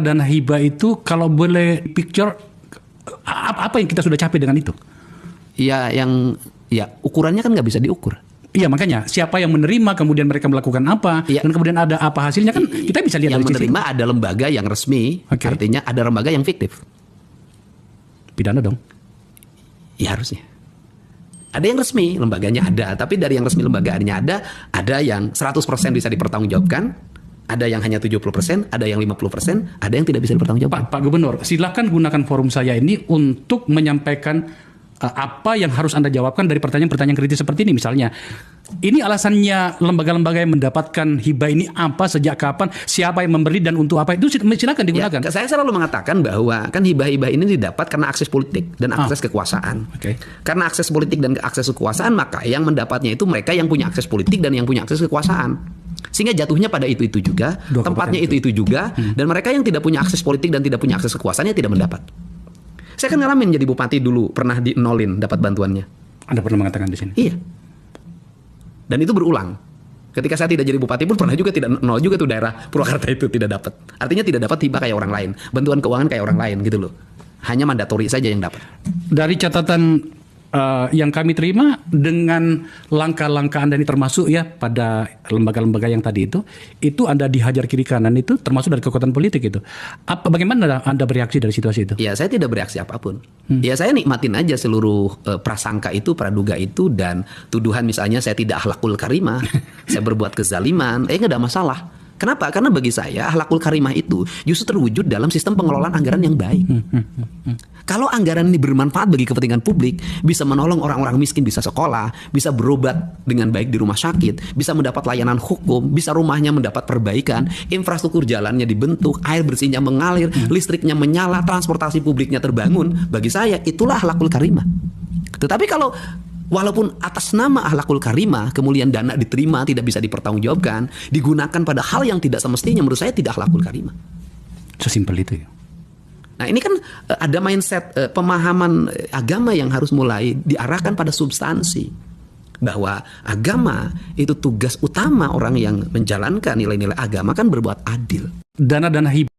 Dana hibah itu kalau boleh picture apa yang kita sudah capai dengan itu? Ya ukurannya kan nggak bisa diukur. Iya, makanya siapa yang menerima, kemudian mereka melakukan apa, dan kemudian ada apa hasilnya, kan kita bisa lihat. Yang menerima ada lembaga yang resmi, artinya ada lembaga yang fiktif. Pidana dong? Ya harusnya. Ada yang resmi, lembaganya ada, tapi dari yang resmi lembaganya ada yang 100% bisa dipertanggungjawabkan, ada yang hanya 70%, ada yang 50%, ada yang tidak bisa dipertanggungjawabkan. Pak Gubernur, silakan gunakan forum saya ini untuk menyampaikan apa yang harus Anda jawabkan dari pertanyaan-pertanyaan kritis seperti ini. Misalnya, ini alasannya lembaga-lembaga yang mendapatkan hibah ini apa, sejak kapan, siapa yang memberi, dan untuk apa, itu silakan digunakan. Ya, saya selalu mengatakan bahwa kan hibah-hibah ini didapat karena akses politik dan akses kekuasaan. Karena akses politik dan akses kekuasaan, maka yang mendapatnya itu mereka yang punya akses politik dan yang punya akses kekuasaan. Sehingga jatuhnya pada itu juga, tempatnya itu juga, dan mereka yang tidak punya akses politik dan tidak punya akses kekuasaannya tidak mendapat. Saya kan ngalamin jadi bupati dulu, pernah dinolin dapat bantuannya. Anda pernah mengatakan di sini? Iya. Dan itu berulang. Ketika saya tidak jadi bupati pun pernah juga tidak nol juga tuh daerah Purwakarta itu tidak dapat. Artinya tidak dapat hibah kayak orang lain, bantuan keuangan kayak orang lain gitu loh. Hanya mandatori saja yang dapat. Dari catatan yang kami terima, dengan langkah-langkah Anda ini termasuk ya pada lembaga-lembaga yang tadi itu Anda dihajar kiri kanan, itu termasuk dari kekuatan politik itu. Bagaimana Anda bereaksi dari situasi itu? Ya, saya tidak bereaksi apapun. Ya, saya nikmatin aja seluruh prasangka itu, praduga itu, dan tuduhan misalnya saya tidak akhlakul karimah, saya berbuat kezaliman, nggak ada masalah. Kenapa? Karena bagi saya akhlakul karimah itu justru terwujud dalam sistem pengelolaan anggaran yang baik. Kalau anggaran ini bermanfaat bagi kepentingan publik, bisa menolong orang-orang miskin bisa sekolah, bisa berobat dengan baik di rumah sakit, bisa mendapat layanan hukum, bisa rumahnya mendapat perbaikan, infrastruktur jalannya dibentuk, air bersihnya mengalir, listriknya menyala, transportasi publiknya terbangun, bagi saya itulah akhlakul karimah. Tetapi kalau walaupun atas nama akhlakul karimah, kemudian dana diterima tidak bisa dipertanggungjawabkan, digunakan pada hal yang tidak semestinya, menurut saya tidak akhlakul karimah. Sesimpel itu ya. Nah, ini kan ada mindset pemahaman agama yang harus mulai diarahkan pada substansi. Bahwa agama itu tugas utama orang yang menjalankan nilai-nilai agama kan berbuat adil. Dana-dana hibah